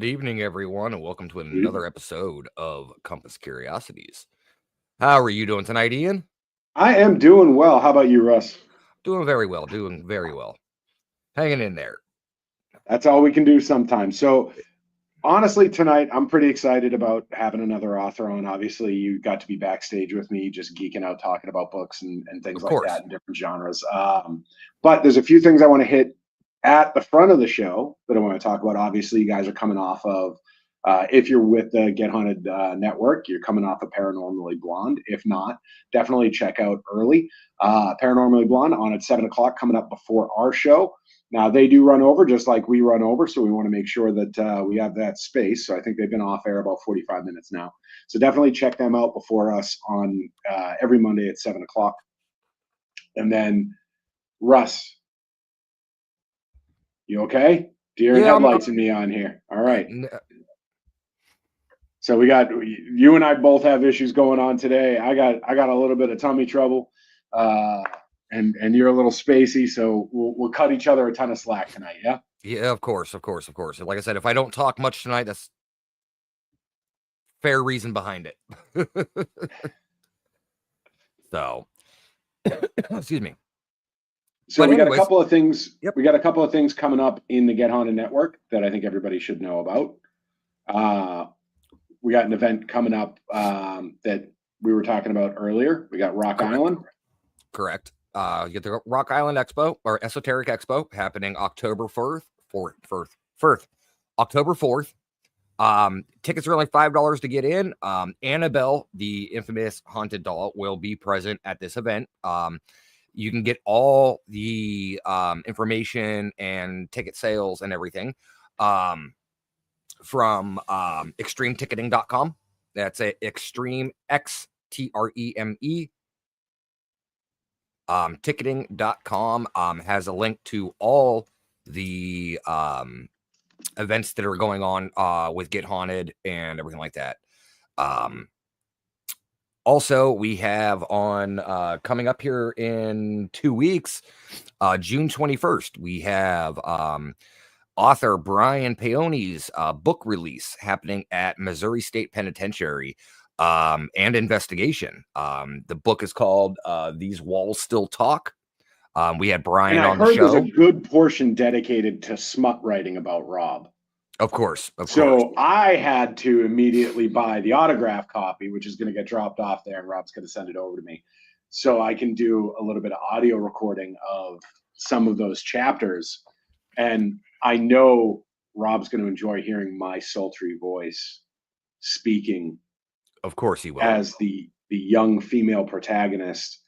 Good evening, everyone, and welcome to another episode of Compass Curiosities. How are you doing tonight, Ian? I am doing well. How about you, Russ? Doing very well, Hanging in there. That's all we can do sometimes. So, honestly, tonight I'm pretty excited about having another author on. Obviously, you got to be backstage with me, just geeking out, talking about books and things Of like course. that in different genres. But there's a few things I want to hit at the front of the show that I want to talk about. Obviously, you guys are coming off of, if you're with the Get Haunted network, you're coming off of Paranormally Blonde. If not, definitely check out early. Paranormally Blonde on at 7 o'clock, coming up before our show. Now, they do run over just like we run over, so we want to make sure that we have that space. So I think they've been off air about 45 minutes now. So definitely check them out before us on every Monday at 7 o'clock. And then, Russ, you okay? Deer and headlights in me on here. All right. So we got you and I both have issues going on today. I got a little bit of tummy trouble. And you're a little spacey, so we'll cut each other a ton of slack tonight, yeah? Yeah, of course. Like I said, if I don't talk much tonight, that's fair reason behind it. So, excuse me. So we got a couple of things. Yep. We got a couple of things coming up in the Get Haunted Network that I think everybody should know about. We got an event coming up that we were talking about earlier. We got Rock Island. Correct. You get the Rock Island Expo or Esoteric Expo happening October 4th. October 4th. Tickets are only $5 to get in. Annabelle, the infamous haunted doll, will be present at this event. You can get all the information and ticket sales and everything from extremeticketing.com. That's a extreme XTREME. Ticketing.com has a link to all the events that are going on with Get Haunted and everything like that. Also, we have on coming up here in 2 weeks, June 21st, we have author Brian Paoni's book release happening at Missouri State Penitentiary. And investigation. The book is called These Walls Still Talk. We had Brian on the show. There's a good portion dedicated to smut writing about Rob. Of course. So I had to immediately buy the autograph copy, which is going to get dropped off there, and Rob's going to send it over to me. So I can do a little bit of audio recording of some of those chapters. And I know Rob's going to enjoy hearing my sultry voice speaking. Of course he will. As the young female protagonist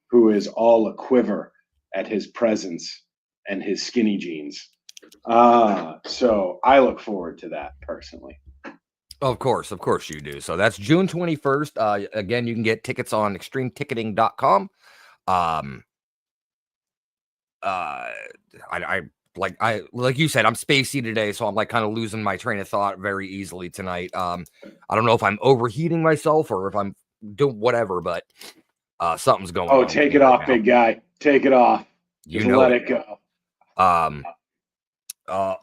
who is all a quiver at his presence and his skinny jeans. So I look forward to that personally. Of course you do. So that's June 21st. Again, you can get tickets on extremeticketing.com. Like you said, I'm spacey today, so I'm like kind of losing my train of thought very easily tonight. I don't know if I'm overheating myself or if I'm doing whatever, but something's going on. Oh, take it off, big guy. Take it off. Just let it go.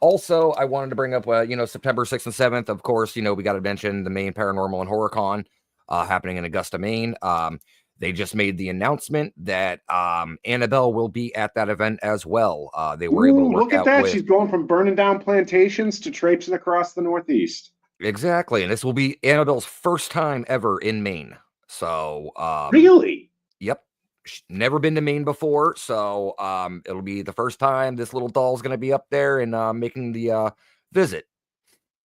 Also, I wanted to bring up, September 6th and 7th, of course, we got to mention the Maine Paranormal and Horror Con happening in Augusta, Maine. They just made the announcement that Annabelle will be at that event as well. They were able to work look at that. She's going from burning down plantations to traipsing across the Northeast. Exactly. And this will be Annabelle's first time ever in Maine. So really? Yep. She's never been to Maine before. So it'll be the first time this little doll's going to be up there and making the visit.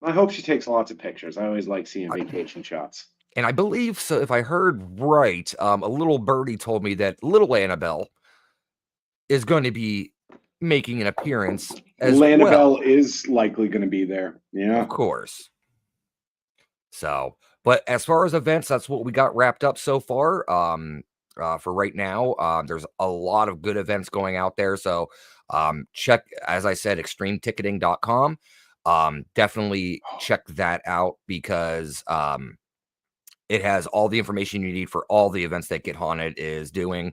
I hope she takes lots of pictures. I always like seeing vacation shots. And I believe, so if I heard right, a little birdie told me that little Annabelle is going to be making an appearance as well. Annabelle is likely going to be there. Yeah. Of course. So, but as far as events, that's what we got wrapped up so far. For right now, there's a lot of good events going out there. So, check, as I said, extremeticketing.com. Definitely check that out because, it has all the information you need for all the events that Get Haunted is doing.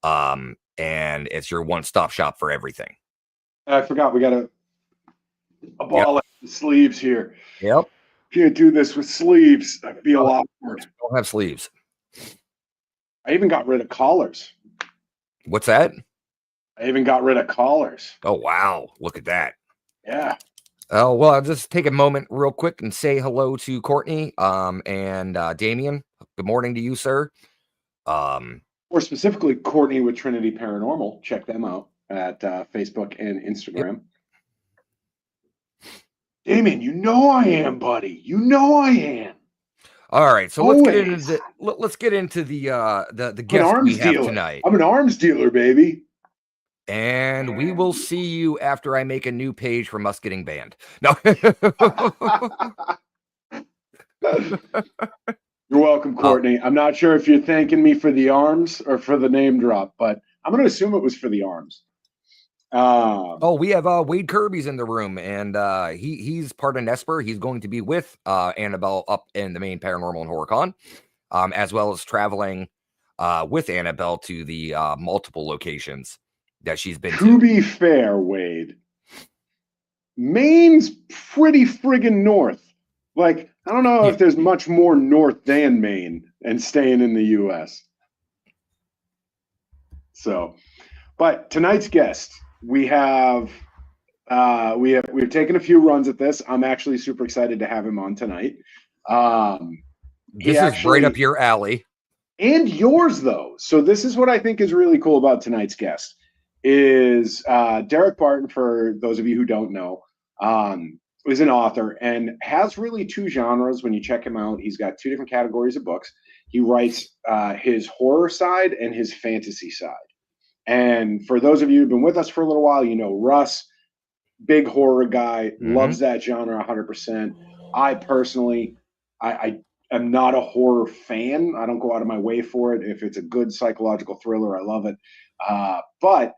And it's your one-stop shop for everything. I forgot we got a ball. Yep. Sleeves here. Yep. Can't do this with sleeves. I feel awkward. Don't have sleeves. I even got rid of collars. What's that? I even got rid of collars. Oh, wow. Look at that. Yeah. Oh, well, I'll just take a moment real quick and say hello to Courtney and Damien. Good morning to you, sir. Or specifically, Courtney with Trinity Paranormal. Check them out at Facebook and Instagram. Yep. Damien, you know I am, buddy. You know I am. All right, so let's get into the guest we have tonight. I'm an arms dealer, baby. And we will see you after I make a new page from us getting banned. No. You're welcome, Courtney. I'm not sure if you're thanking me for the arms or for the name drop, but I'm going to assume it was for the arms. We have Wade Kirby's in the room, and he's part of Nesper. He's going to be with Annabelle up in the main Paranormal and Horror Con, as well as traveling with Annabelle to the multiple locations that she's been to. To be fair, Wade, Maine's pretty friggin' north. Like, I don't know if there's much more north than Maine and staying in the U.S. So, but tonight's guest, we've taken a few runs at this. I'm actually super excited to have him on tonight. This is right up your alley. And yours, though. So this is what I think is really cool about tonight's guest is Derek Barton, for those of you who don't know, is an author and has really two genres when you check him out. He's got two different categories of books. He writes his horror side and his fantasy side. And for those of you who've been with us for a little while, you know Russ, big horror guy, loves that genre 100%. I personally, I am not a horror fan. I don't go out of my way for it. If it's a good psychological thriller, I love it. But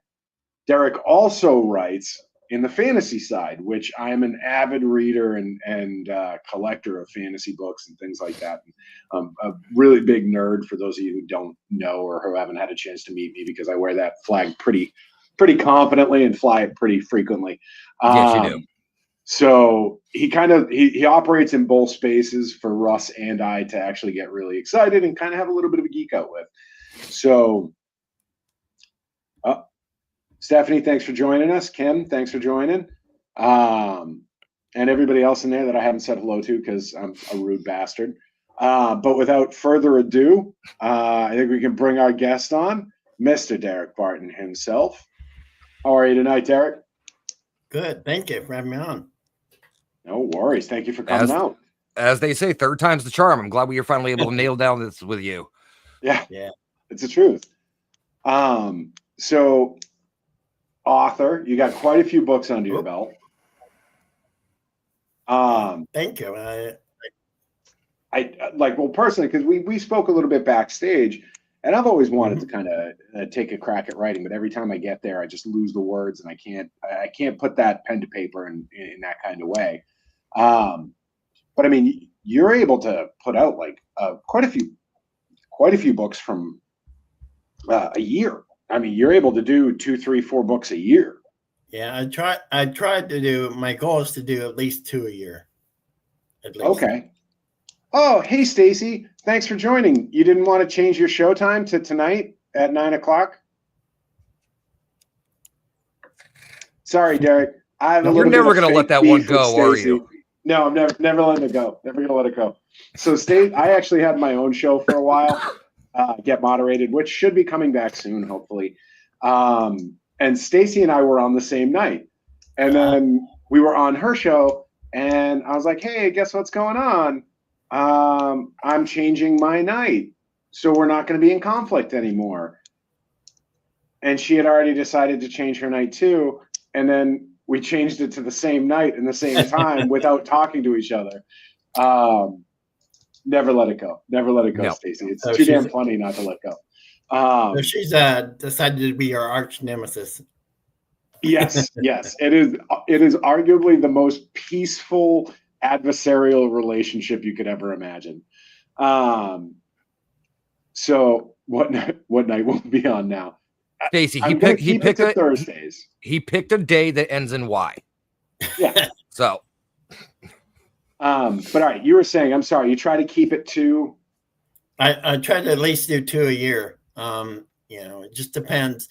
Derek also writes in the fantasy side, which I am an avid reader and collector of fantasy books and things like that. A really big nerd for those of you who don't know or who haven't had a chance to meet me, because I wear that flag pretty confidently and fly it pretty frequently. Yes, you do. So he operates in both spaces for Russ and I to actually get really excited and kind of have a little bit of a geek out with. So Stephanie, thanks for joining us. Kim, thanks for joining. And everybody else in there that I haven't said hello to because I'm a rude bastard. But without further ado, I think we can bring our guest on, Mr. Derek Barton himself. How are you tonight, Derek? Good. Thank you for having me on. No worries. Thank you for coming out. As they say, third time's the charm. I'm glad we were finally able to nail down this with you. Yeah. It's the truth. So author, you got quite a few books under your belt. Thank you. I personally, because we spoke a little bit backstage, and I've always wanted to kind of take a crack at writing, but every time I get there, I just lose the words, and I can't put that pen to paper in that kind of way. But I mean, you're able to put out like quite a few books from a year. I mean, you're able to do 2, 3, 4 books a year. Yeah, I tried to do. My goal is to do at least 2 a year. At least. Okay. Oh, hey, Stacy. Thanks for joining. You didn't want to change your show time to tonight at 9 o'clock? Sorry, Derek. You're never going to let that one go, are you? No, I'm never letting it go. Never going to let it go. So, I actually had my own show for a while, Get Moderated, which should be coming back soon, hopefully. And Stacy and I were on the same night. And then we were on her show, and I was like, hey, guess what's going on? I'm changing my night, so we're not going to be in conflict anymore. And she had already decided to change her night too, and then we changed it to the same night and the same time without talking to each other. Never let it go. Never let it go, no. Stacy. It's too damn funny not to let go. So she's decided to be our arch nemesis. Yes. It is arguably the most peaceful adversarial relationship you could ever imagine. So what night will be on now? Stacy, he picked Thursdays. He picked a day that ends in Y. Yeah. So But all right, you were saying, I'm sorry, you try to keep it to. I try to at least do 2 a year. It just depends.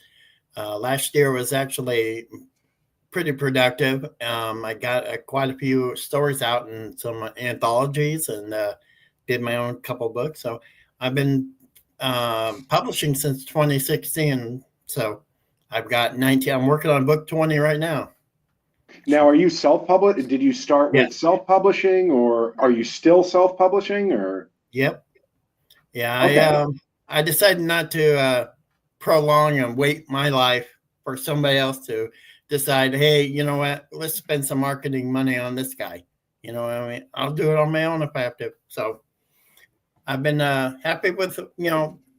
Last year was actually pretty productive. I got quite a few stories out in some anthologies and did my own couple books. So I've been publishing since 2016. So I've got 19. I'm working on book 20 right now. Now, are you self-published? Did you start with Yes. self-publishing, or are you still self-publishing? Or Yep. Yeah. okay, I decided not to prolong and wait my life for somebody else to decide, hey, you know what, let's spend some marketing money on this guy. You know what I mean? I'll do it on my own if I have to. So I've been happy with,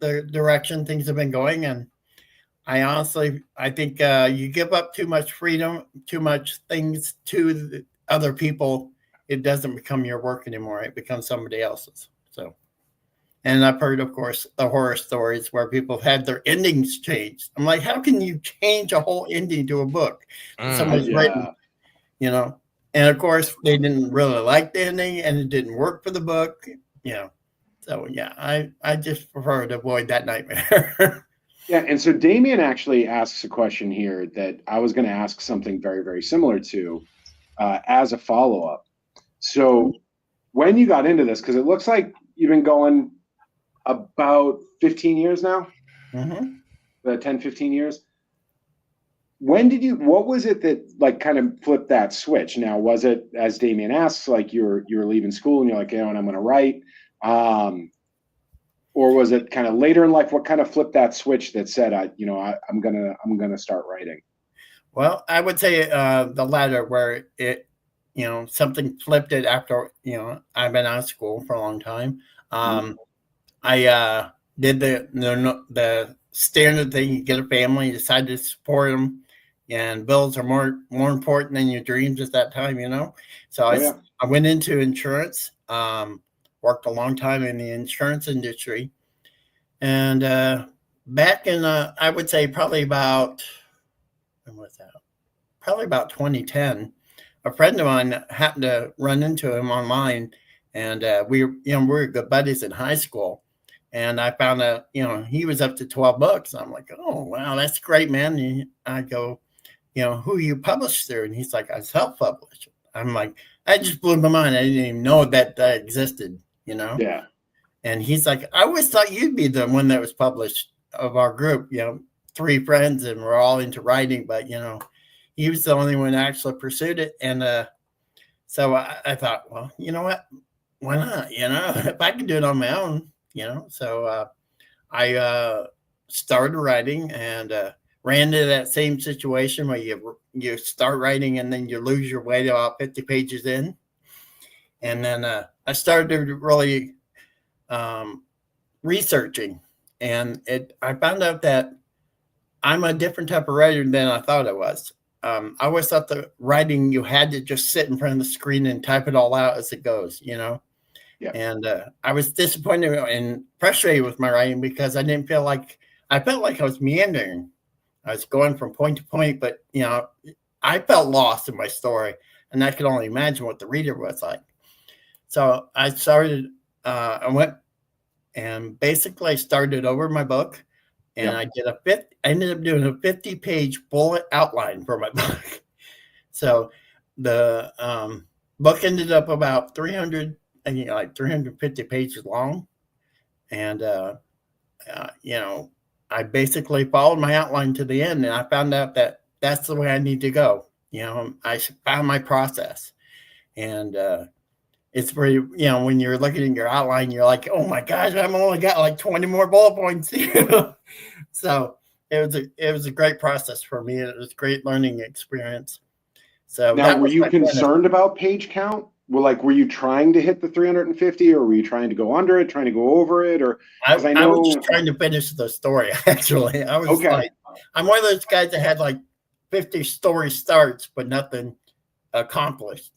the direction things have been going. And I think you give up too much freedom, too much things to the other people. It doesn't become your work anymore. It becomes somebody else's. So, and I've heard, of course, the horror stories where people have had their endings changed. I'm like, how can you change a whole ending to a book that somebody's written, yeah. you know? And of course, they didn't really like the ending and it didn't work for the book, you know. So, yeah, I just prefer to avoid that nightmare. Yeah, and so Damien actually asks a question here that I was going to ask something very, very similar to as a follow-up. So when you got into this, because it looks like you've been going about 15 years now, Mm-hmm. 10, 15 years. What was it that like kind of flipped that switch? Now, was it, as Damien asks, like you were leaving school and you're like, and I'm going to write? Or was it kind of later in life? What kind of flipped that switch that said, I'm gonna start writing? Well, I would say the latter, where it, something flipped it after, I've been out of school for a long time. I did the standard thing. You get a family, you decide to support them, and bills are more important than your dreams at that time, So I went into insurance, worked a long time in the insurance industry. And back in, I would say probably about, when was that? Probably about 2010, a friend of mine happened to run into him online, and we were good buddies in high school. And I found out, he was up to 12 books. I'm like, oh, wow, that's great, man. And I go, who you published through? And he's like, I self-published. I'm like, I just blew my mind. I didn't even know that existed, Yeah. And he's like, I always thought you'd be the one that was published of our group, 3 friends, and we're all into writing, but, he was the only one that actually pursued it. And so I thought, well, you know what? Why not? If I can do it on my own, So I started writing and ran into that same situation where you start writing and then you lose your way to about 50 pages in. And then I started to really researching, and I found out that I'm a different type of writer than I thought I was. I always thought the writing, you had to just sit in front of the screen and type it all out as it goes, Yeah. And I was disappointed and frustrated with my writing because I felt like I was meandering. I was going from point to point, but I felt lost in my story, and I could only imagine what the reader was like. So I started. I went and basically started over my book, and I ended up doing a 50-page bullet outline for my book. So the book ended up about 300, like 350 pages long, and I basically followed my outline to the end, and I found out that that's the way I need to go. I found my process, and it's very, when you're looking at your outline, you're like, oh my gosh, I've only got like 20 more bullet points. So it was a great process for me. It was a great learning experience. So now, were you concerned about page count? Were you trying to hit the 350, or were you trying to go under it, trying to go over it? Or I was just trying to finish the story. Actually, I was like, I'm one of those guys that had like 50 story starts, but nothing accomplished,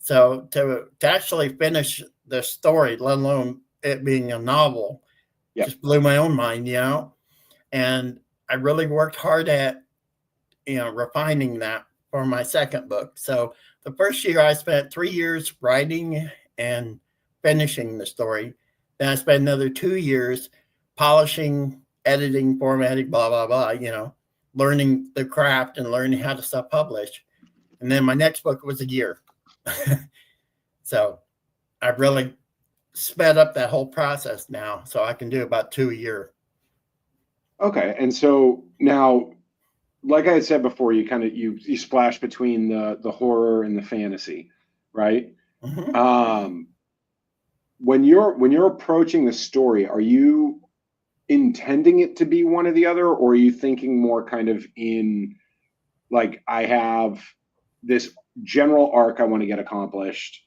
So to actually finish the story, let alone it being a novel, just blew my own mind, And I really worked hard at, refining that for my second book. So the first year I spent 3 years writing and finishing the story. Then I spent another 2 years polishing, editing, formatting, blah, blah, blah, learning the craft and learning how to self-publish. And then my next book was a year. So I've really sped up that whole process now, so I can do about 2 a year. Okay. And so now, like I had said before, you kind of you splash between the horror and the fantasy, right? Mm-hmm. When you're approaching the story, are you intending it to be one or the other, or are you thinking more kind of in like, I have this general arc I want to get accomplished,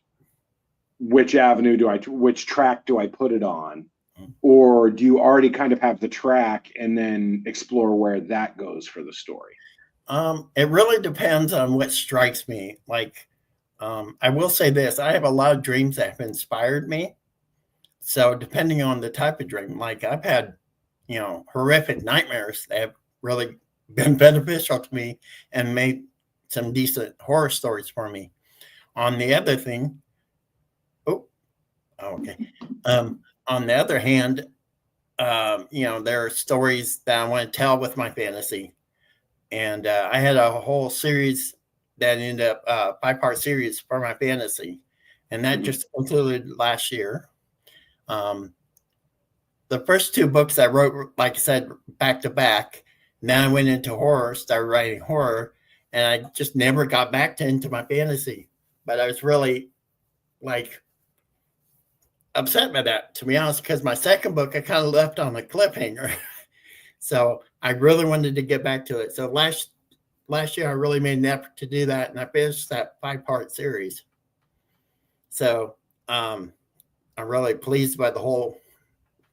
which track do I put it on? Or do you already kind of have the track and then explore where that goes for the story? It really depends on what strikes me. Like, I will say this, I have a lot of dreams that have inspired me. So depending on the type of dream, like I've had, horrific nightmares that have really been beneficial to me and made some decent horror stories for me. On the other thing, okay. On the other hand, there are stories that I want to tell with my fantasy. And I had a whole series that ended up 5-part series for my fantasy. And that just concluded last year. The first 2 books I wrote, like I said, back to back. Then I went into horror, started writing horror, and I just never got back into my fantasy. But I was really like upset by that, to be honest, because my second book I kind of left on a cliffhanger. So I really wanted to get back to it. So last year I really made an effort to do that, and I finished that 5-part series. So I'm really pleased by the whole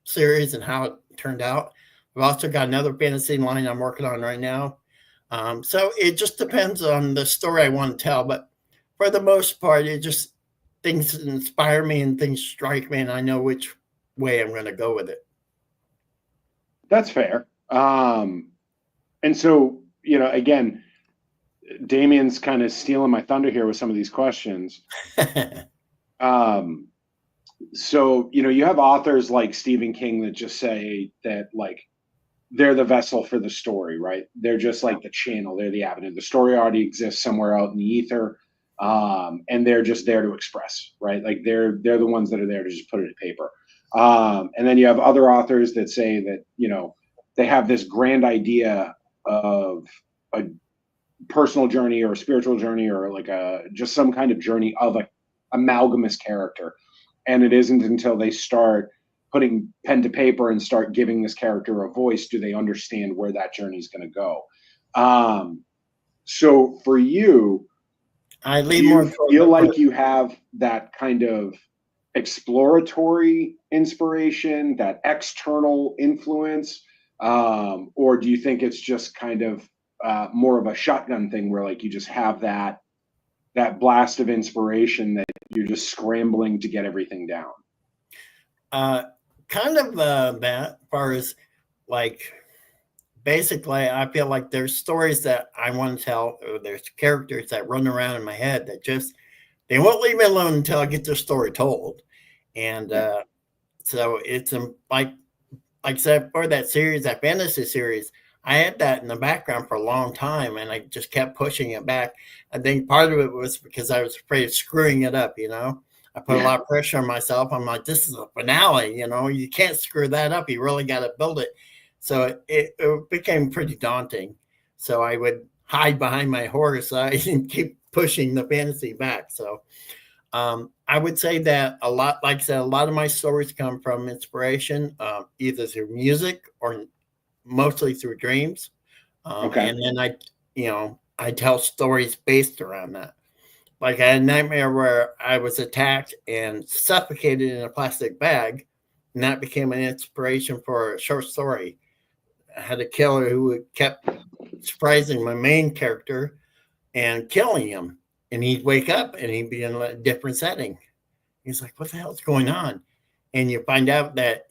series and how it turned out. I've also got another fantasy line I'm working on right now. So it just depends on the story I want to tell, but for the most part, it just things inspire me and things strike me, and I know which way I'm going to go with it. That's fair. And so, again, Damien's kind of stealing my thunder here with some of these questions. So, you have authors like Stephen King that just say that, like, they're the vessel for the story, right? They're just like the channel, they're the avenue. The story already exists somewhere out in the ether, and they're just there to express, right? Like they're the ones that are there to just put it to paper. And then you have other authors that say that, they have this grand idea of a personal journey or a spiritual journey or like just some kind of journey of a amalgamous character. And it isn't until they start putting pen to paper and start giving this character a voice do they understand where that journey is going to go. So for you, I lean do you more feel like you have that kind of exploratory inspiration, that external influence, or do you think it's just kind of more of a shotgun thing where like you just have that blast of inspiration that you're just scrambling to get everything down? Kind of that, as far as like, basically, I feel like there's stories that I want to tell, or there's characters that run around in my head that just, they won't leave me alone until I get their story told. And so it's like I said, for that series, that fantasy series, I had that in the background for a long time, and I just kept pushing it back. I think part of it was because I was afraid of screwing it up, I put a lot of pressure on myself. I'm like, this is a finale, you can't screw that up. You really got to build it. So it became pretty daunting. So I would hide behind my horror side and keep pushing the fantasy back. So I would say that a lot, like I said, a lot of my stories come from inspiration, either through music or mostly through dreams. Okay. And then I tell stories based around that. Like I had a nightmare where I was attacked and suffocated in a plastic bag, and that became an inspiration for a short story. I had a killer who kept surprising my main character and killing him, and he'd wake up and he'd be in a different setting. He's like, what the hell's going on? And you find out that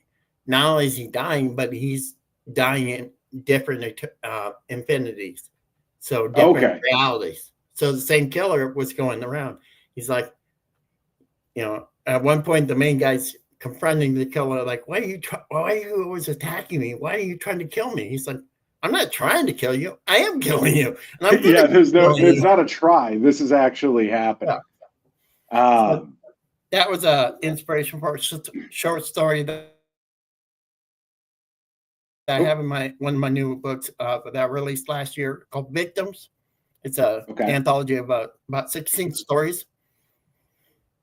not only is he dying, but he's dying in different infinities. So different realities. So the same killer was going around. He's like, at one point the main guy's confronting the killer, like, why are you always attacking me? Why are you trying to kill me? He's like, I'm not trying to kill you. I am killing you. And I'm yeah, it's not a try. This is actually happening. So that was an inspiration for a short story that I have in one of my new books that I released last year called Victims. It's a anthology of about 16 stories.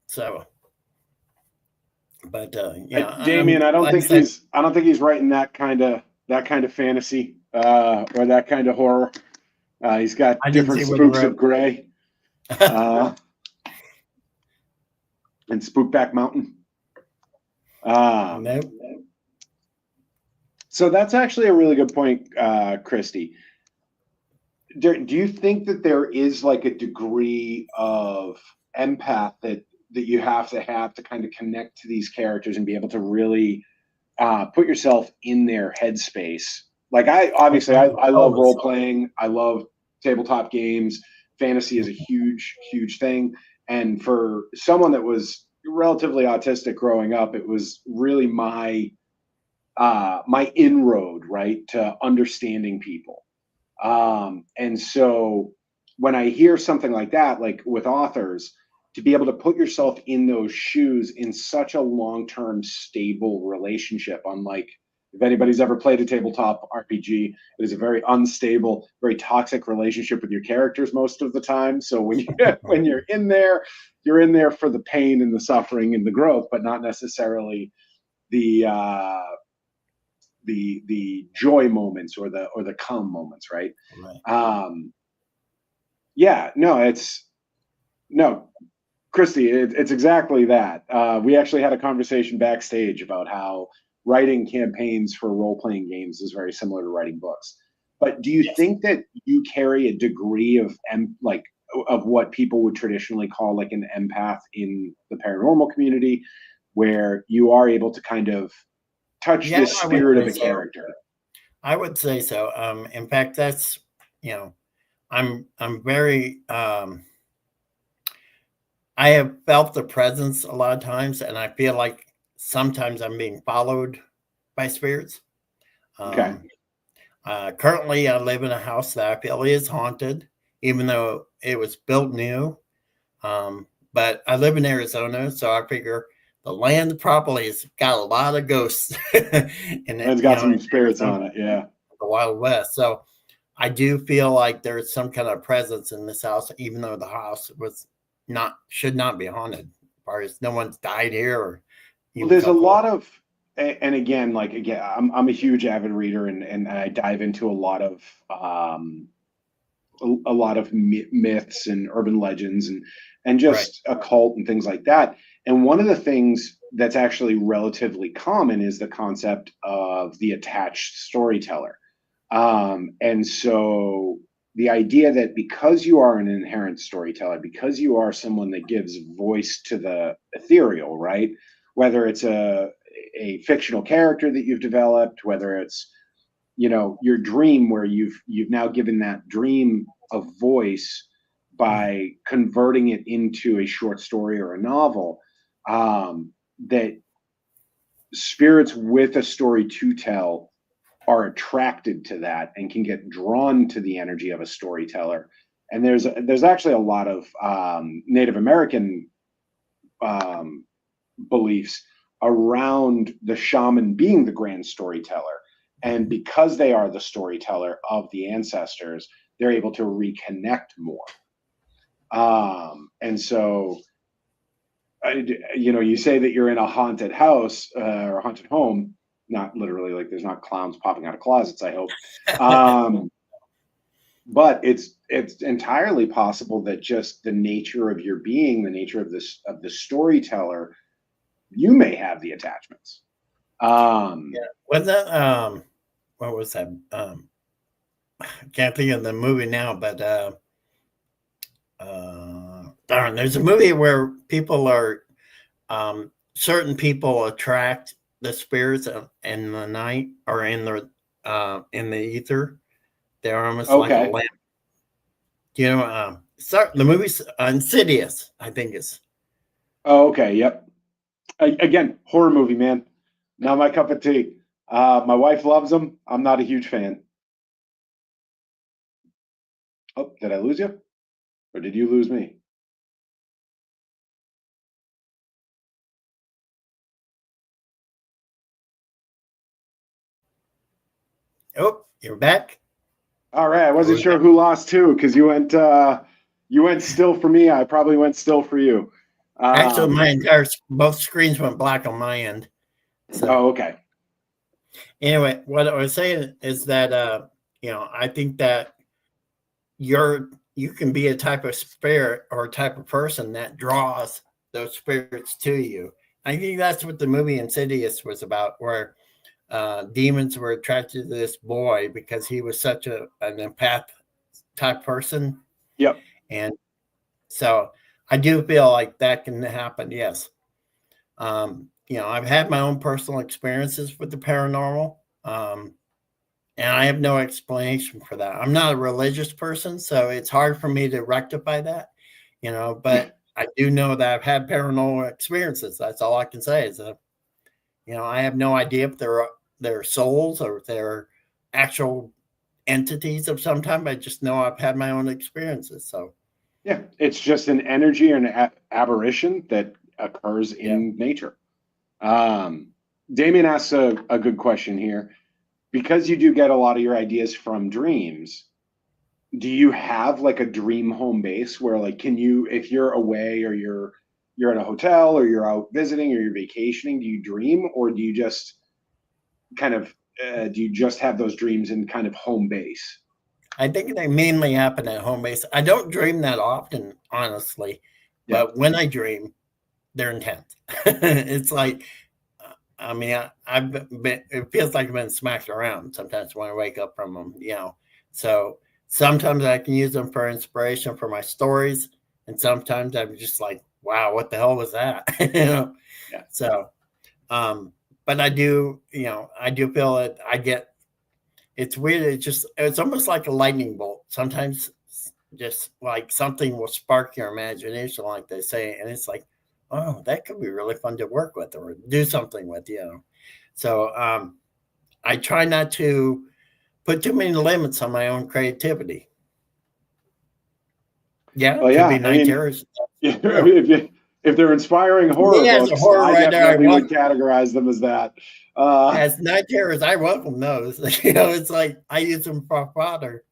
So, but Damien, I don't think he's writing that kind of fantasy or that kind of horror. He's got different spooks of gray and Spookback Mountain. Nope. So that's actually a really good point, Christy. Do you think that there is like a degree of empath that you have to kind of connect to these characters and be able to really put yourself in their headspace? Like I love role playing. I love tabletop games. Fantasy is a huge, huge thing. And for someone that was relatively autistic growing up, it was really my inroad, right, to understanding people. And so when I hear something like that, like with authors, to be able to put yourself in those shoes in such a long-term stable relationship, unlike if anybody's ever played a tabletop RPG, it is a very unstable, very toxic relationship with your characters most of the time. So when you're in there for the pain and the suffering and the growth, but not necessarily the joy moments or the calm moments, right? Christy, it's exactly that. We actually had a conversation backstage about how writing campaigns for role-playing games is very similar to writing books. But do you think that you carry a degree of what people would traditionally call like an empath in the paranormal community, where you are able to kind of touch the spirit of a character? I would say so. In fact, that's I'm very I have felt the presence a lot of times, and I feel like sometimes I'm being followed by spirits. Currently, I live in a house that I feel is haunted, even though it was built new. But I live in Arizona, so I figure the land probably has got a lot of ghosts. And it's got some spirits on it, yeah. The Wild West. So I do feel like there's some kind of presence in this house, even though the house should not be haunted. As far as no one's died here. Or there's a lot of, and again, I'm a huge avid reader, and I dive into a lot of myths and urban legends and just occult and things like that. And one of the things that's actually relatively common is the concept of the attached storyteller. And so the idea that because you are an inherent storyteller, because you are someone that gives voice to the ethereal, right? Whether it's a fictional character that you've developed, whether it's, your dream where you've now given that dream a voice by converting it into a short story or a novel, that spirits with a story to tell are attracted to that and can get drawn to the energy of a storyteller. And there's actually a lot of Native American beliefs around the shaman being the grand storyteller. And because they are the storyteller of the ancestors, they're able to reconnect more. And so, you say that you're in a haunted house or a haunted home. Not literally, like there's not clowns popping out of closets, I hope. But it's entirely possible that just the nature of your being, the nature of the storyteller, you may have the attachments. Was that what was that? I can't think of the movie now, but darn, there's a movie where people are certain people attract the spirits in the night or in the ether. They're almost like a lamp. Do you know the movie's Insidious, I think is. Oh, okay. Yep. Again, horror movie, man. Not my cup of tea. My wife loves them. I'm not a huge fan. Oh, did I lose you? Or did you lose me? Oh, you're back. All right. I wasn't sure who lost who because you went still for me. I probably went still for you. Actually, my entire both screens went black on my end. So, oh, okay. Anyway, what I was saying is that I think that you can be a type of spirit or a type of person that draws those spirits to you. I think that's what the movie Insidious was about, where demons were attracted to this boy because he was such an empath type person. Yep. And so I do feel like that can happen. Yes. I've had my own personal experiences with the paranormal. And I have no explanation for that. I'm not a religious person, so it's hard for me to rectify that, but I do know that I've had paranormal experiences. That's all I can say is that, I have no idea if they're souls or if they're actual entities of some time. I just know I've had my own experiences. So yeah, it's just an energy or an aberration that occurs in nature. Damien asks a good question here. Because you do get a lot of your ideas from dreams, do you have like a dream home base where like can you, if you're away or you're in a hotel or you're out visiting or you're vacationing, do you dream or do you just kind of do you just have those dreams in kind of home base? I think they mainly happen at home base. I don't dream that often, honestly, but when I dream, they're intense. It's like, I mean, I've been, it feels like I've been smacked around sometimes when I wake up from them, So sometimes I can use them for inspiration for my stories. And sometimes I'm just like, wow, what the hell was that? Yeah. So, but I do feel that it's weird. It's almost like a lightning bolt. Sometimes just like something will spark your imagination, like they say. And it's like, oh, that could be really fun to work with or do something with, So I try not to put too many limits on my own creativity. Yeah, well, could be night terrors. If they're inspiring horror books, I definitely would categorize them as that. As night terrors, I welcome those. It's like I use them for fodder.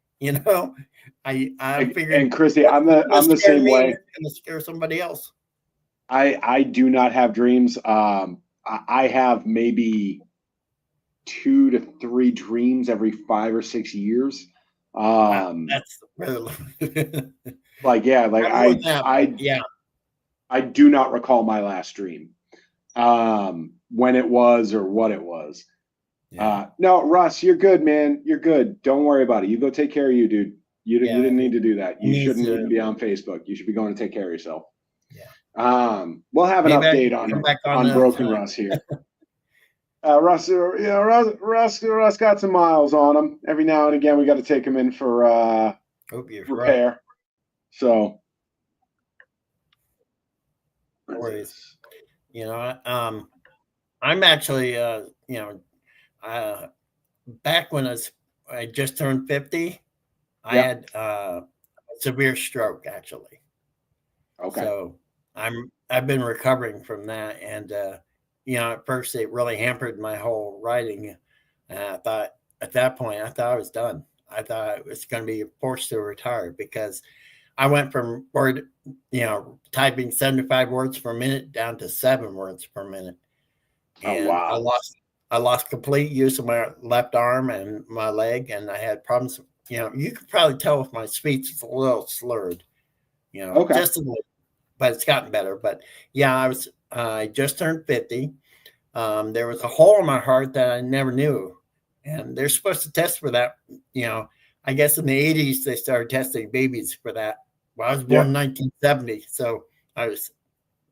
I figured. And Christy, I'm the same way. It's going to scare somebody else. I do not have dreams. I have maybe 2 to 3 dreams every 5 or 6 years. That's really I do not recall my last dream, when it was or what it was. No, Russ, you're good, man. You're good. Don't worry about it. You go take care of you, dude. You didn't need to do that. You shouldn't even be on Facebook. You should be going to take care of yourself. Yeah. We'll have an update on Broken Russ here. Russ got some miles on him. Every now and again, we got to take him in for repair. Right. So, I'm actually, back when I just turned 50, I had a severe stroke actually. Okay. So I've been recovering from that, and at first it really hampered my whole writing. And I thought at that point I was done. I thought I was going to be forced to retire because I went from typing 75 words per minute down to 7 words per minute. And I lost complete use of my left arm and my leg, and I had problems. You could probably tell if my speech is a little slurred, just a little, but it's gotten better. But yeah, I just turned 50. There was a hole in my heart that I never knew, and they're supposed to test for that. I guess in the 80s they started testing babies for that. Well, I was born in 1970, so I was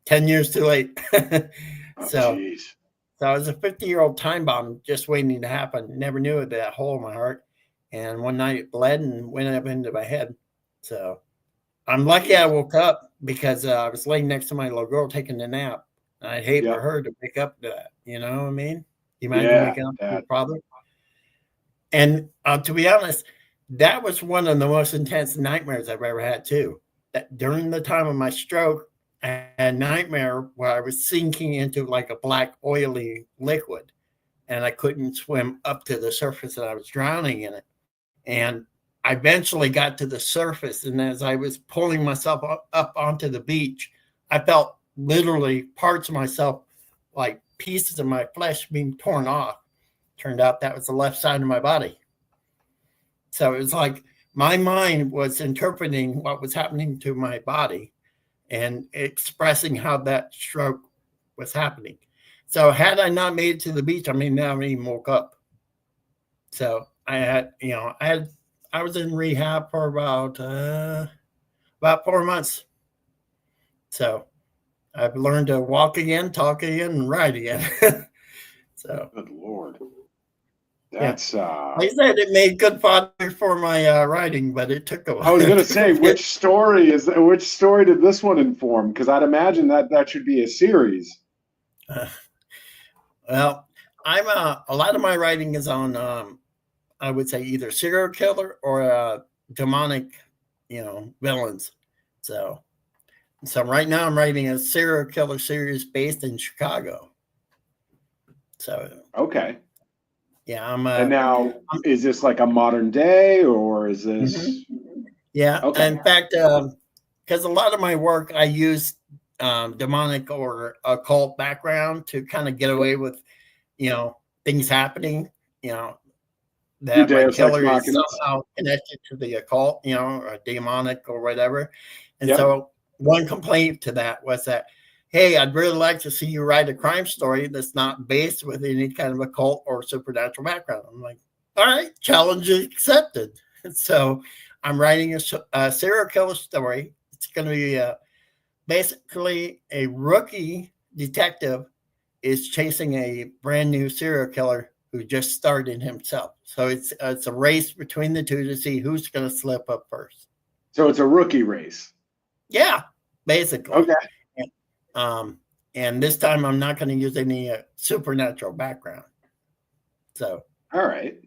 10 years too late. So I was a 50-year-old time bomb just waiting to happen. Never knew it, that hole in my heart. And one night it bled and went up into my head. So I'm lucky I woke up because I was laying next to my little girl taking a nap. I'd hate for Yep. her to wake up to that. You know what I mean? Imagine Yeah. waking up to your father. And to be honest, that was one of the most intense nightmares I've ever had too. That during the time of my stroke, I had a nightmare where I was sinking into like a black oily liquid, and I couldn't swim up to the surface, and I was drowning in it. And I eventually got to the surface, and as I was pulling myself up onto the beach, I felt literally parts of myself, like pieces of my flesh, being torn off. Turned out that was the left side of my body. So it was like my mind was interpreting what was happening to my body and expressing how that stroke was happening. So had I not made it to the beach, I may never even woke up. So I had, I was in rehab for about 4 months. So I've learned to walk again, talk again, and ride again. So good Lord. That's like I said, it made good fodder for my writing, but it took a while. I was gonna say, which story did this one inform? Because I'd imagine that should be a series. Well, I'm a lot of my writing is on I would say either serial killer or demonic, villains. So right now I'm writing a serial killer series based in Chicago. So okay. Yeah, and now, is this like a modern day, or is this? Mm-hmm. Yeah. Okay. In fact, because a lot of my work, I use demonic or occult background to kind of get away with, things happening, that my killer is somehow connected to the occult, or demonic or whatever. And so one complaint to that was that, hey, I'd really like to see you write a crime story that's not based with any kind of occult or supernatural background. I'm like, all right, challenge accepted. So I'm writing a serial killer story. It's going to be basically a rookie detective is chasing a brand new serial killer who just started himself. So it's a race between the two to see who's going to slip up first. So it's a rookie race. Yeah, basically. Okay. And this time I'm not going to use any supernatural background. So. All right.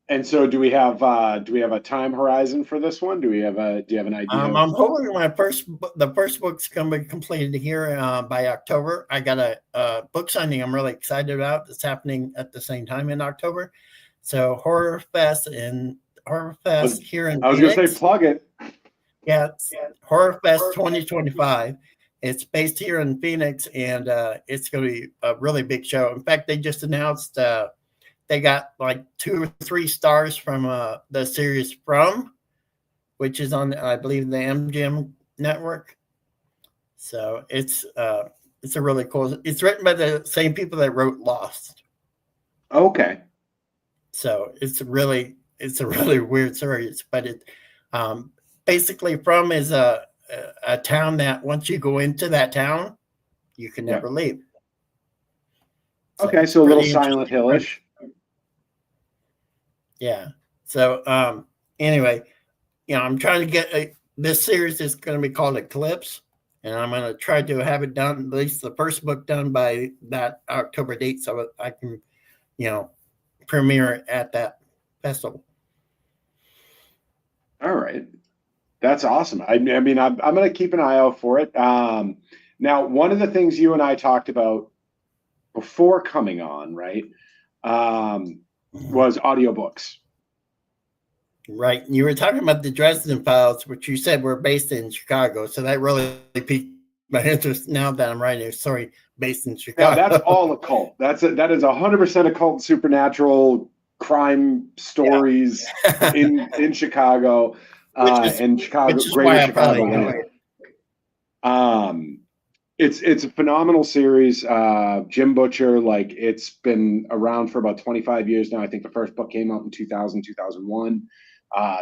And so do we have a time horizon for this one? Do you have an idea? I'm hoping the first book's going to be completed here by October. I got a book signing I'm really excited about that's happening at the same time in October. So Horror Fest here in Phoenix. I was going to say plug it. Yeah, it's Horror Fest 2025. It's based here in Phoenix, and it's going to be a really big show. In fact, they just announced they got like 2 or 3 stars from the series From, which is on, I believe, the MGM network. So it's a really cool. It's written by the same people that wrote Lost. Okay. So it's a really weird series, but it basically From is a town that once you go into that town, you can never leave. So okay, so a little Silent Hillish. Yeah. So anyway, I'm trying to get this series is going to be called Eclipse, and I'm going to try to have it done, at least the first book done by that October date, so I can, premiere it at that festival. All right. That's awesome. I mean, I'm going to keep an eye out for it. Now, one of the things you and I talked about before coming on, right, was audiobooks. Right. You were talking about the Dresden Files, which you said were based in Chicago. So that really piqued my interest now that I'm writing a story based in Chicago. Yeah, that's all occult. That is 100% occult, supernatural crime stories in Chicago. And Chicago, greater Chicago. It's a phenomenal series. Jim Butcher, like, it's been around for about 25 years now. I think the first book came out in 2000, 2001.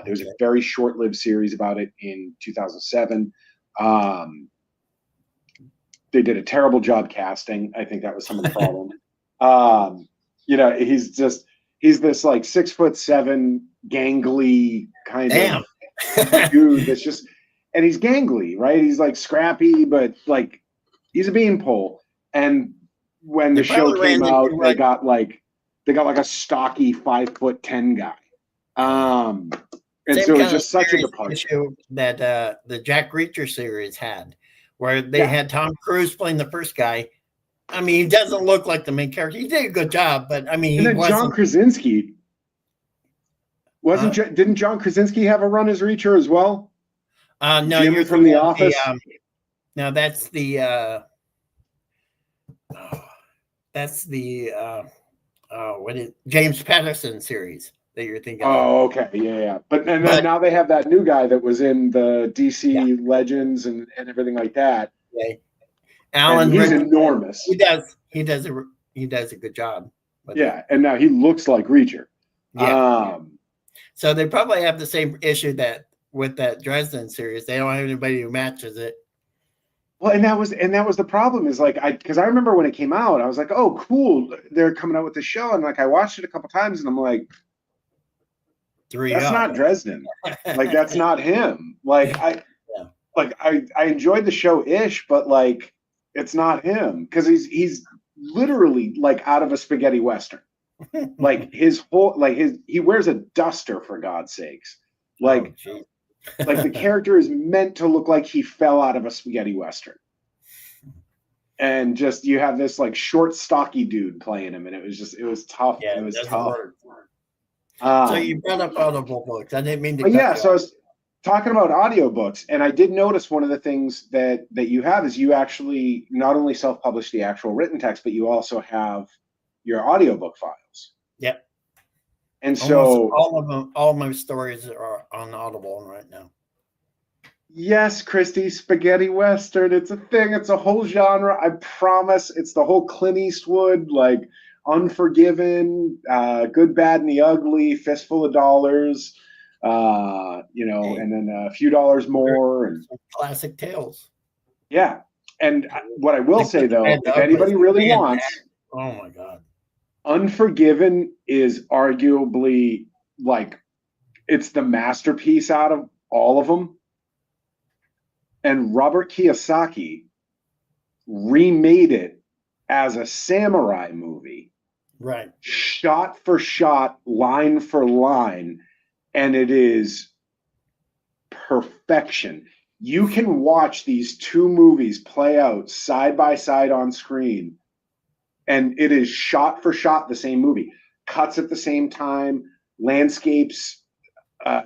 There was a very short-lived series about it in 2007. They did a terrible job casting. I think that was some of the problem. He's this like 6'7" gangly kind of dude that's just, and he's gangly, right? He's like scrappy, but like he's a beanpole. And when the show came out, they got like a stocky 5'10" guy. And so it was just such a departure that the Jack Reacher series had, where they had Tom Cruise playing the first guy. I mean, he doesn't look like the main character. He did a good job, but I mean, and then John Krasinski didn't John Krasinski have a run as Reacher as well? No, Jim you're from The Office. No, that's the James Patterson series that you're thinking of. Oh, okay. Yeah. But now they have that new guy that was in the DC Legends and everything like that. Yeah. Alan Rickman, he's enormous. He does a good job. And now he looks like Reacher. Yeah. So they probably have the same issue that with that Dresden series. They don't have anybody who matches it. Well, and that was the problem is like because I remember when it came out, I was like, oh, cool, they're coming out with the show, and like I watched it a couple times, and I'm like, that's not Dresden, like that's not him. Like I enjoyed the show ish, but like it's not him because he's literally like out of a spaghetti western. Like his whole he wears a duster for God's sakes, like. Like the character is meant to look like he fell out of a spaghetti western, and just you have this like short, stocky dude playing him, and it was tough. Yeah, it was tough. So you brought up audible books. I didn't mean to. So I was talking about audiobooks, and I did notice one of the things that you have is you actually not only self-publish the actual written text, but you also have your audiobook files. Yep. And so all of my stories are on Audible right now. Yes, Christy, spaghetti western. It's a thing. It's a whole genre. I promise. It's the whole Clint Eastwood, like Unforgiven, Good, Bad, and the Ugly, Fistful of Dollars, and then a few dollars more, and classic tales. Yeah, and what I will say though, if anybody really wants, oh my God. Unforgiven is arguably like it's the masterpiece out of all of them. And Robert Kiyosaki remade it as a samurai movie. Right. Shot for shot, line for line, and it is perfection. You can watch these two movies play out side by side on screen, and it is shot for shot the same movie. Cuts at the same time, landscapes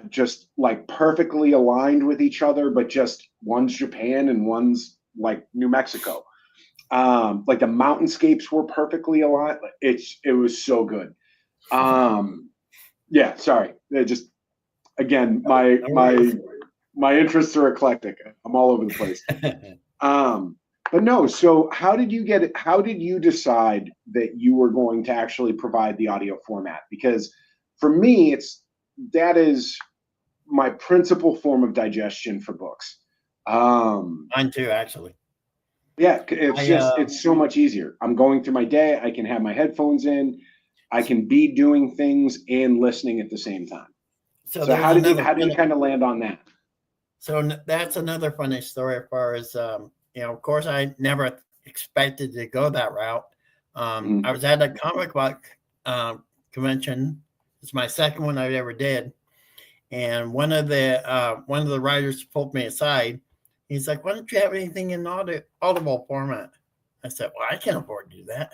just like perfectly aligned with each other, but just one's Japan and one's like New Mexico. Like the mountainscapes were perfectly aligned. It was so good. Yeah, sorry. It just again, my interests are eclectic. I'm all over the place. But no, so how did you get it? How did you decide that you were going to actually provide the audio format? Because for me, that is my principal form of digestion for books. Mine too, actually. Yeah, it's so much easier. I'm going through my day. I can have my headphones in. I can be doing things and listening at the same time. So how did you kind of land on that? So that's another funny story as far as, of course, I never expected to go that route. I was at a comic book convention. It's my second one I ever did. And one of the writers pulled me aside. He's like, why don't you have anything in audible format? I said, well, I can't afford to do that.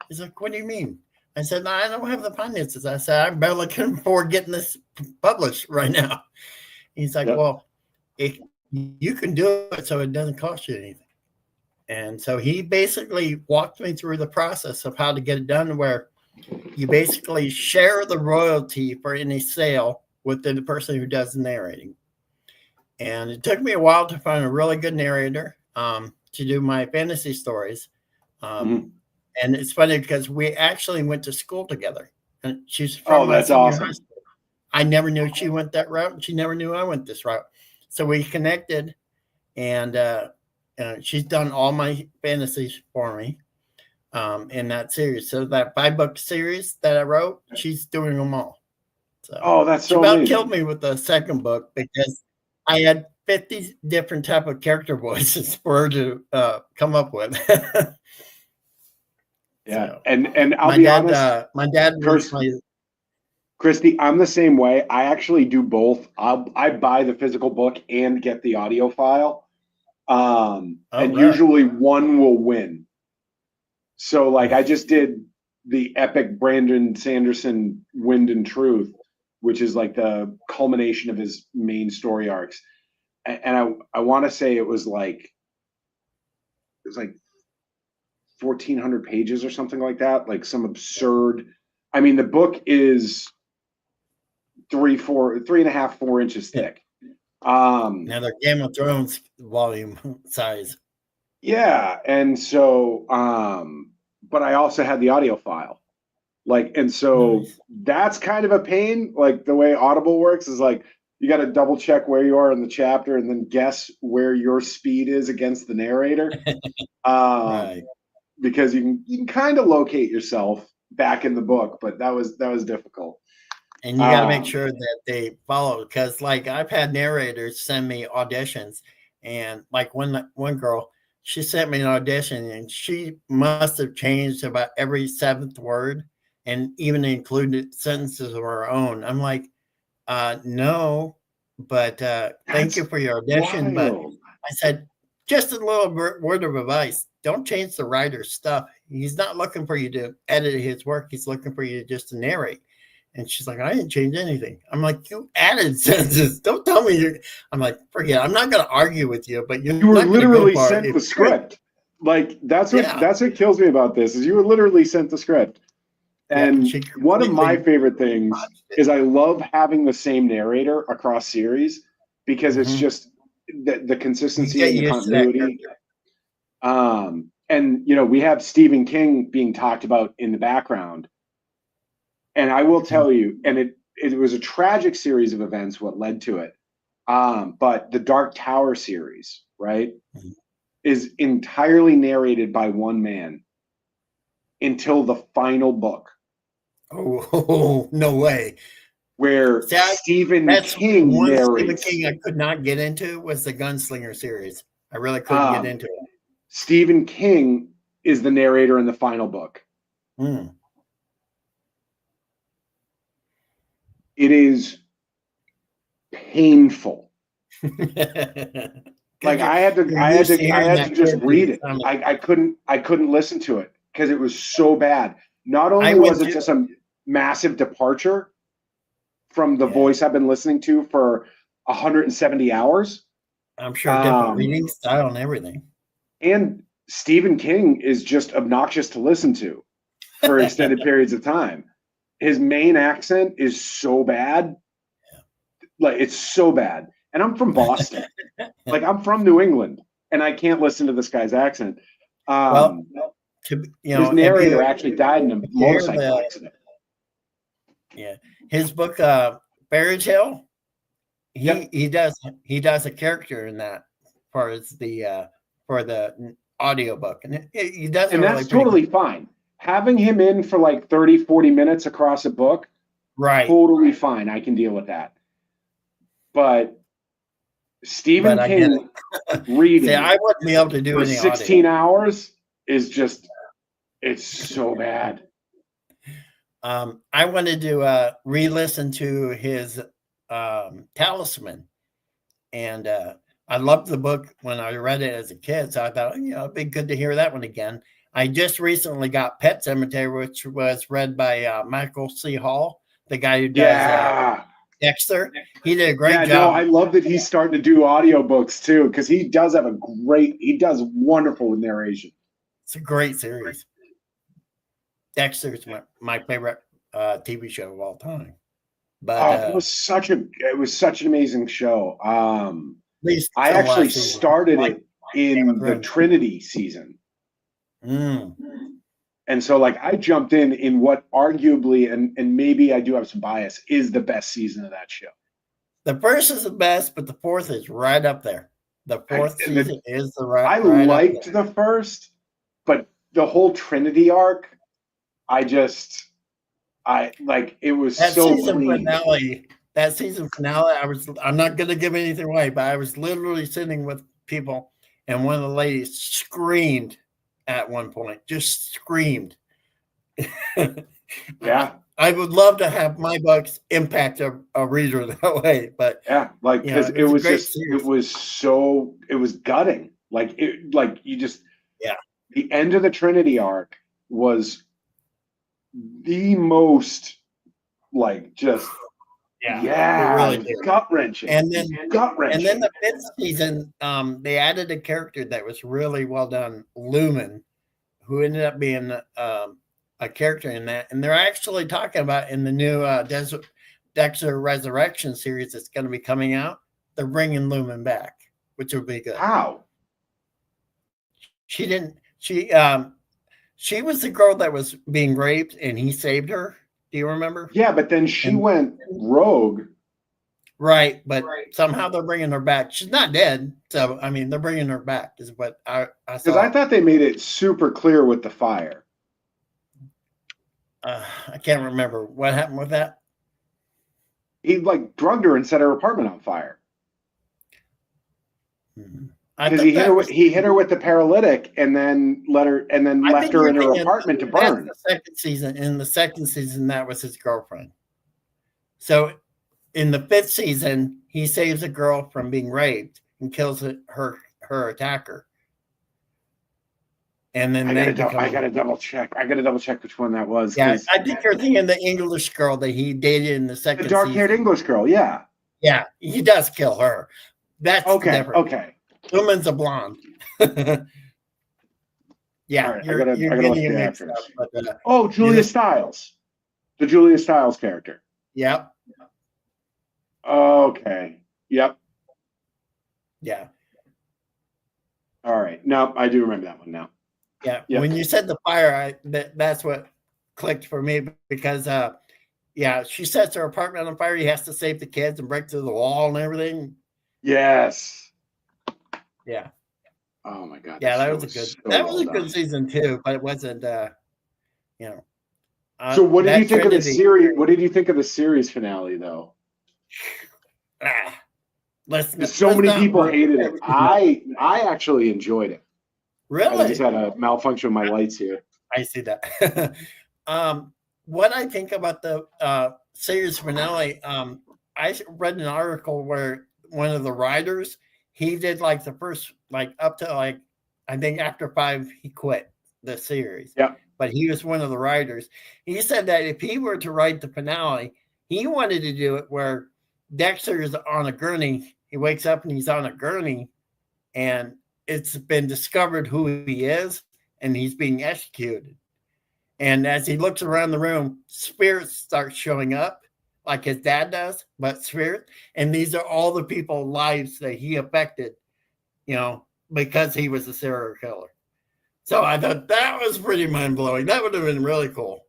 He's like, what do you mean? I said, no, I don't have the finances. I said, I barely can afford getting this published right now. He's like, well, you can do it so it doesn't cost you anything. And so he basically walked me through the process of how to get it done, where you basically share the royalty for any sale with the person who does the narrating. And it took me a while to find a really good narrator to do my fantasy stories. And it's funny because we actually went to school together. And she's from that's awesome. I never knew she went that route, and she never knew I went this route. So we connected, and she's done all my fantasies for me in that series. So that 5-book series that I wrote, she's doing them all. So that's so she about amazing. killed me with the second book because I had 50 different type of character voices for her to come up with. Yeah, So, and I'll be honest, my dad was my Christy, I'm the same way. I actually do both. I buy the physical book and get the audio file, and really? usually one will win. So, like, I just did the epic Brandon Sanderson Wind and Truth, which is like the culmination of his main story arcs. And I want to say it was like 1,400 pages or something like that, like some absurd. I mean, the book is 3.5, 4 inches thick. Another Game of Thrones volume size. Yeah, and so, but I also had the audio file, like, and so Nice. that's kind of a pain. Like the way Audible works is like you got to double check where you are in the chapter and then guess where your speed is against the narrator, Right. because you can kind of locate yourself back in the book, but that was difficult. And you got to make sure that they follow, because like I've had narrators send me auditions, and like one girl, she sent me an audition and she must have changed about every seventh word and even included sentences of her own. I'm like, no, but thank you for your audition. But Wild. I said, just a little word of advice. Don't change the writer's stuff. He's not looking for you to edit his work. He's looking for you just to narrate. And she's like, I didn't change anything. I'm like, you added sentences. Don't tell me you're. I'm like, forget. I'm not going to argue with you, but You were literally sent the script. Like that's what kills me about this is you were literally sent the script. And one of my favorite things is I love having the same narrator across series because it's just the consistency and the continuity. And you know, we have Stephen King being talked about in the background. And I will tell you, and it was a tragic series of events what led to it. But the Dark Tower series, right, is entirely narrated by one man until the final book. Oh, no way. Where Stephen King narrates. Stephen King I could not get into was the Gunslinger series. I really couldn't get into it. Stephen King is the narrator in the final book. It is painful. Like I had to just read it. I couldn't listen to it because it was so bad. Not only was it just a massive departure from the voice I've been listening to for 170 hours. I'm sure different reading style and everything. And Stephen King is just obnoxious to listen to for extended periods of time. His main accent is so bad. Like it's so bad. And I'm from Boston. Like I'm from New England and I can't listen to this guy's accent. His narrator actually died in a motorcycle accident. Yeah. His book Fairy Tale, he does a character in that for the audiobook. And he does, and that's totally fine. Having him in for like 30, 40 minutes across a book, right? Totally fine. I can deal with that. But Stephen King reading I wouldn't be able to do for any 16 audio. hours is just, it's so bad. I wanted to re-listen to his Talisman, and I loved the book when I read it as a kid, so I thought, it'd be good to hear that one again. I just recently got Pet Cemetery, which was read by Michael C. Hall, the guy who does Dexter. He did a great job. No, I love that he's starting to do audiobooks too, because he does wonderful with narration. It's a great series. Dexter's my favorite TV show of all time. But it was such an amazing show. I actually started it in the Trinity season. And so like I jumped in what arguably, and maybe I do have some bias, is the best season of that show. The first is the best, but the fourth is right up there. The fourth season is the right. I liked the first, but the whole Trinity arc, it was that so season clean. finale that season finale, I'm not going to give anything away, but I was literally sitting with people, and one of the ladies screamed at one point, just screamed. Yeah. I would love to have my books impact a reader that way, but yeah, like because it was it was gutting. Like you just yeah. The end of the Trinity arc was the most like just it really did. gut wrenching. And then the fifth season, they added a character that was really well done, Lumen, who ended up being a character in that. And they're actually talking about in the new Dexter Resurrection series that's going to be coming out, they're bringing Lumen back, which would be good. How? She was the girl that was being raped and he saved her. Do you remember? Yeah, but then she went rogue. Right, but somehow they're bringing her back. She's not dead, so I mean, they're bringing her back. Is what I saw. Because I thought they made it super clear with the fire. I can't remember what happened with that. He like drugged her and set her apartment on fire. Because he hit her with the paralytic and then left her in her apartment to burn. The second season. In the second season, that was his girlfriend. So in the fifth season, he saves a girl from being raped and kills her attacker. And then I gotta double check. I gotta double check which one that was. Yeah, I think you're thinking the English girl that he dated in the second. The dark-haired English girl, yeah. Yeah, he does kill her. That's okay. different. Okay. Woman's a blonde. Yeah, right, you're getting it mixed up. But, Julia Stiles. The Julia Stiles character. Yep. Okay. Yep. Yeah. All right. No, I do remember that one now. Yeah. Yep. When you said the fire, that's what clicked for me because, she sets her apartment on fire. He has to save the kids and break through the wall and everything. Yes. Yeah. Oh my God. Yeah, that was a good season too, but it wasn't. So what did you think of the series? What did you think of the series finale, though? So many people hated it. I actually enjoyed it. Really? I just had a malfunction with my lights here. I see that. What I think about the series finale, I read an article where one of the writers, he did like the first, like up to like, I think after 5, he quit the series. Yeah. But he was one of the writers. He said that if he were to write the finale, he wanted to do it where Dexter is on a gurney. He wakes up and he's on a gurney and it's been discovered who he is and he's being executed. And as he looks around the room, spirits start showing up like his dad does, but spirit. And these are all the people's lives that he affected, because he was a serial killer. So I thought that was pretty mind-blowing. That would have been really cool.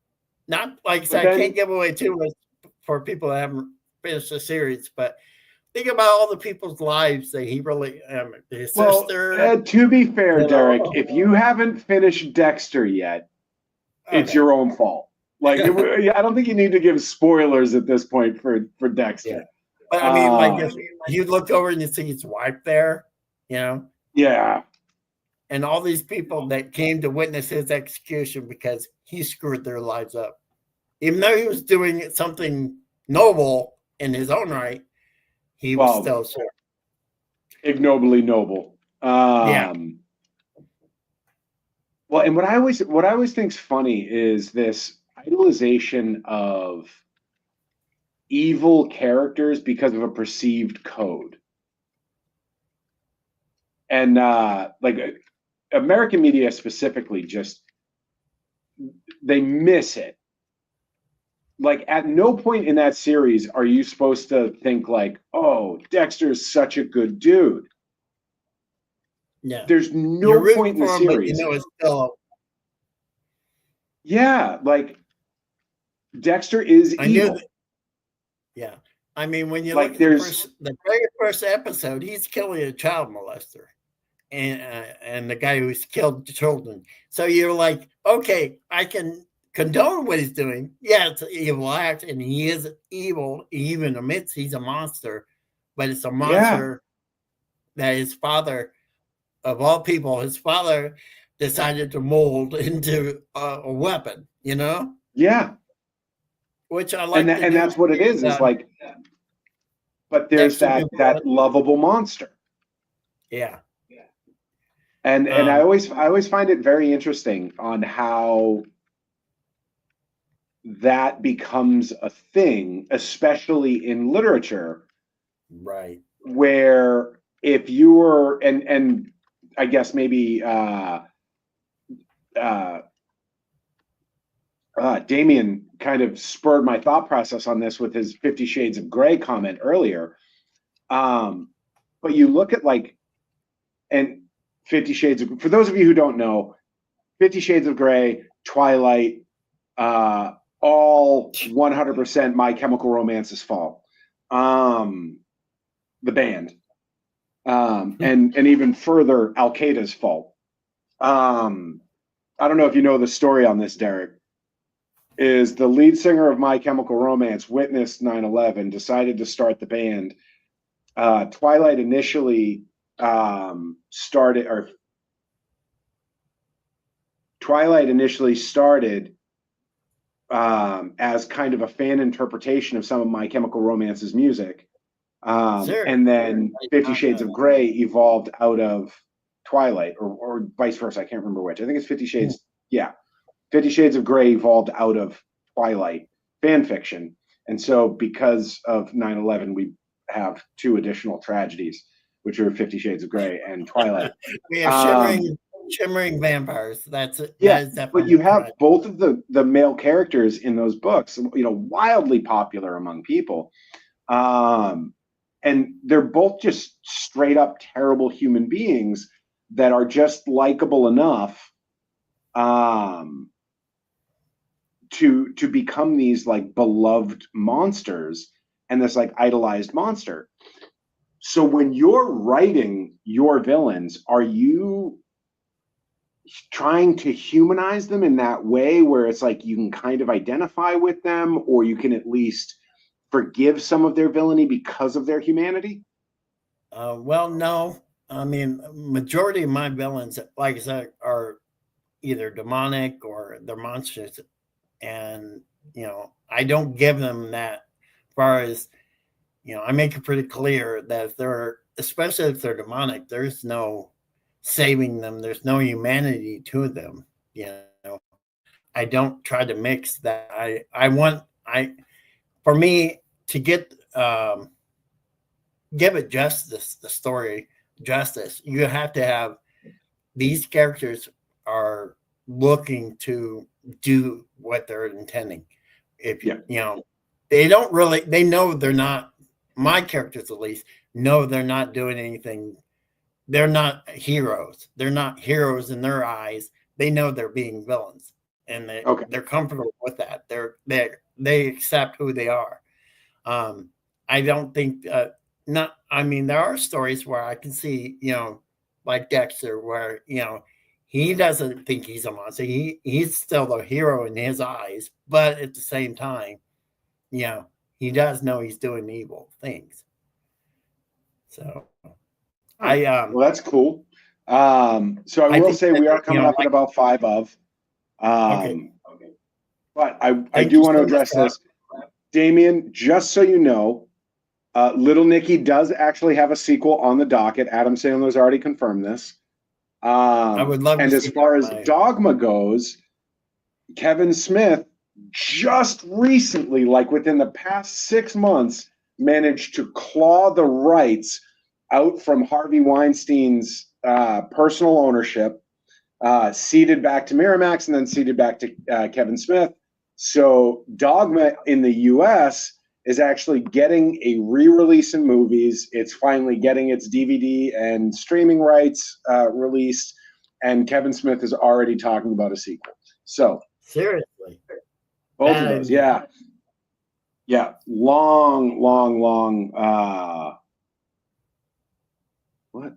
Not like I said, I can't give away too much for people that haven't finished the series, but think about all the people's lives that he really, his sister. To be fair, Derek, if you haven't finished Dexter yet, it's your own fault. Like, I don't think you need to give spoilers at this point for Dexter. Yeah. But I mean, like, if you look over and you see his wife there, Yeah. And all these people that came to witness his execution because he screwed their lives up. Even though he was doing something noble in his own right, he was still sure. Ignobly noble. Yeah. Well, and what I always think's funny is this idolization of evil characters because of a perceived code. And like American media specifically, just they miss it. Like at no point in that series are you supposed to think like, oh, Dexter's such a good dude. Yeah. There's no point in the series. It's still. Yeah, like Dexter is evil. Yeah. I mean, when you look at the very first episode, he's killing a child molester and the guy who's killed children. So you're like, okay, I can condone what he's doing. Yeah, it's an evil act, and he is evil. He even admits he's a monster, but it's a monster that his father, of all people, his father decided to mold into a weapon, you know? Yeah. Which I like to And do. that's what it is like, but there's that lovable monster. Yeah. And I always find it very interesting on how that becomes a thing, especially in literature. Right. Where if you were, and I guess maybe Damien kind of spurred my thought process on this with his 50 Shades of Grey comment earlier. But you look at and 50 Shades of, for those of you who don't know, 50 Shades of Grey, Twilight, all 100% My Chemical Romance's fault. The band. And even further, Al Qaeda's fault. I don't know if you know the story on this, Derek. Is the lead singer of My Chemical Romance witnessed 9/11, decided to start the band. Twilight initially started as kind of a fan interpretation of some of My Chemical Romance's music. And then 50 Shades of Grey evolved out of Twilight, or vice versa. I can't remember which. I think it's 50 Shades. Yeah. 50 Shades of Grey evolved out of Twilight fan fiction. And so because of 9/11, we have two additional tragedies, which are 50 Shades of Grey and Twilight. We have shimmering vampires. That's it. Yeah, that is but you have both of the male characters in those books, wildly popular among people. And they're both just straight up terrible human beings that are just likable enough to become these beloved monsters and this idolized monster. So when you're writing your villains, are you trying to humanize them in that way where it's you can kind of identify with them, or you can at least forgive some of their villainy because of their humanity? Well, no. I mean, majority of my villains, like I said, are either demonic or they're monsters. And, I don't give them that far as, I make it pretty clear that especially if they're demonic, there's no saving them. There's no humanity to them. I don't try to mix that. For me to give it justice, the story justice, you have to have these characters are looking to do what they're intending. If they don't really, they know they're not, my characters at least know they're not doing anything. They're not heroes. They're not heroes in their eyes. They know they're being villains, and they're comfortable with that. They accept who they are. I don't think there are stories where I can see, like Dexter, where he doesn't think he's a monster. He's still the hero in his eyes, but at the same time, he does know he's doing evil things. So well, that's cool. So I will say we are coming up at about 5 of. Okay. But I do want to address this. Damien, just so you know, Little Nicky does actually have a sequel on the docket. Adam Sandler's already confirmed this. I would love and to as far as Dogma goes, Kevin Smith just recently, within the past 6 months, managed to claw the rights out from Harvey Weinstein's personal ownership, ceded back to Miramax, and then ceded back to Kevin Smith. So Dogma in the US is actually getting a re-release in movies. It's finally getting its DVD and streaming rights released, and Kevin Smith is already talking about a sequel. So seriously, both of those, yeah, long. What?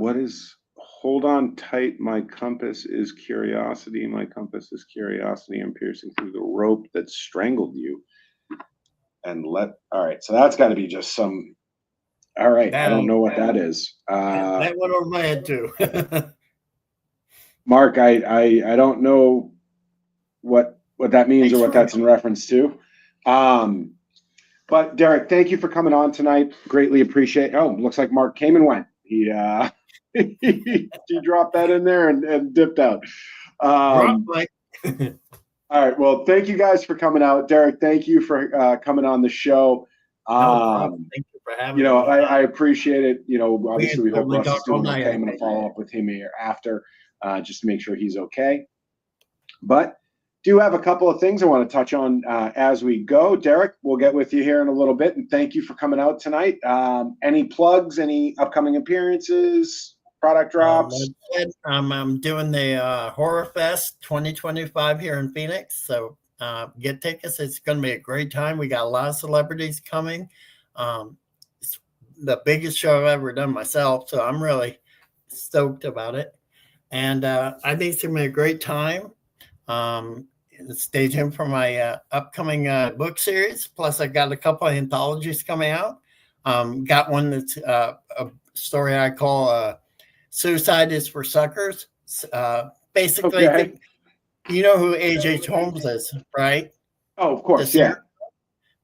what is, hold on tight, my compass is curiosity. My compass is curiosity. I'm piercing through the rope that strangled you. And all right, so that's got to be just some, all right, I don't know what that is. That went over my head too. Mark, I don't know what that means or what that's in reference to. But Derek, thank you for coming on tonight. Greatly appreciate. Oh, looks like Mark came and went. He he dropped that in there and dipped out. All right. Well, thank you guys for coming out. Derek, thank you for coming on the show. Thank you for having me. I appreciate it. Obviously we hope totally Russ is doing okay. I'm going to follow up with him here after just to make sure he's okay. But do have a couple of things I want to touch on as we go. Derek, we'll get with you here in a little bit, and thank you for coming out tonight. Any plugs, any upcoming appearances, product drops? I'm doing the Horror Fest 2025 here in Phoenix, so get tickets. It's going to be a great time. We got a lot of celebrities coming. It's the biggest show I've ever done myself, so I'm really stoked about it. And I think it's going to be a great time. Stay tuned for my upcoming book series. Plus, I got a couple of anthologies coming out. Got one that's a story I call "Suicide is for Suckers." Basically, okay. You know who H.H. Holmes is, right? Oh, of course, yeah.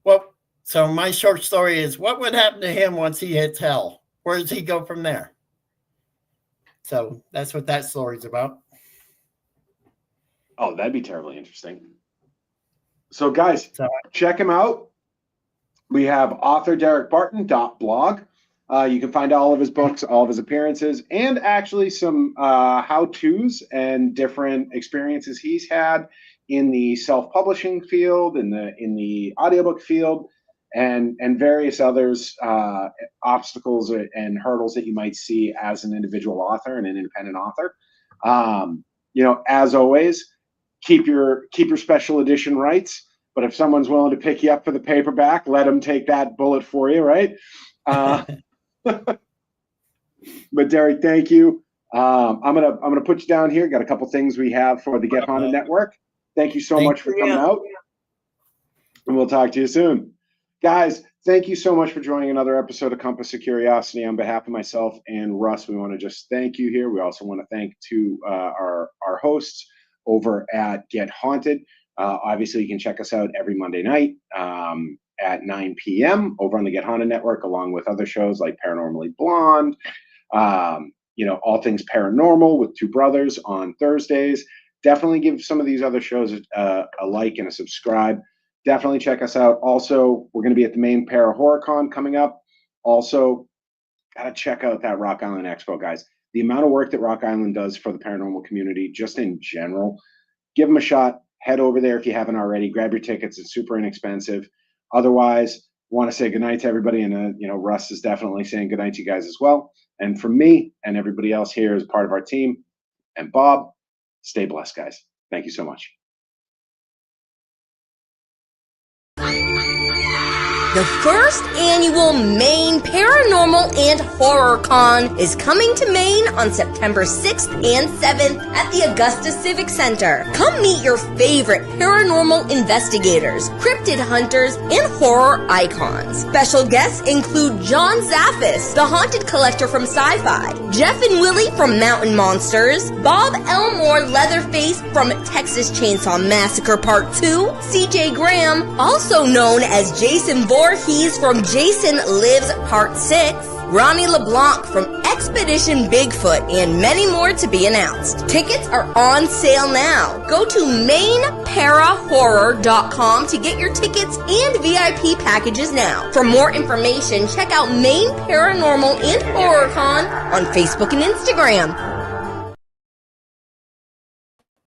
Well, so my short story is: what would happen to him once he hits hell? Where does he go from there? So that's what that story's about. Oh, that'd be terribly interesting. So, guys, check him out. We have author Derek Barton.blog. You can find all of his books, all of his appearances, and actually some how-tos and different experiences he's had in the self-publishing field, in the audiobook field, and various others, obstacles and hurdles that you might see as an individual author and an independent author. As always, keep your special edition rights, but if someone's willing to pick you up for the paperback, let them take that bullet for you, right? But Derek, thank you. I'm gonna put you down here. Got a couple things we have for the Get Haunted Network. Thank you so much for coming out, and we'll talk to you soon, guys. Thank you so much for joining another episode of Compass of Curiosity. On behalf of myself and Russ, we want to just thank you here. We also want to thank our hosts over at Get Haunted. Obviously, you can check us out every Monday night at 9 p.m. over on the Get Haunted Network, along with other shows like Paranormally Blonde, All Things Paranormal with Two Brothers on Thursdays. Definitely give some of these other shows a like and a subscribe. Definitely check us out. Also, we're going to be at the main Para Horror Con coming up. Also, got to check out that Rock Island Expo, guys. The amount of work that Rock Island does for the paranormal community, just in general, give them a shot. Head over there if you haven't already. Grab your tickets. It's super inexpensive. Otherwise, want to say goodnight to everybody. And, Russ is definitely saying goodnight to you guys as well. And from me and everybody else here as part of our team, and Bob, stay blessed, guys. Thank you so much. The first annual Maine Paranormal and Horror Con is coming to Maine on September 6th and 7th at the Augusta Civic Center. Come meet your favorite paranormal investigators, cryptid hunters, and horror icons. Special guests include John Zaffis, the haunted collector from Sci-Fi, Jeff and Willie from Mountain Monsters, Bob Elmore Leatherface from Texas Chainsaw Massacre Part 2, CJ Graham, also known as Jason Voorhees from Jason Lives Part 6, Ronnie LeBlanc from Expedition Bigfoot, and many more to be announced. Tickets are on sale now. Go to mainparahorror.com to get your tickets and VIP packages now. For more information, check out Maine Paranormal and Horror Con on Facebook and Instagram.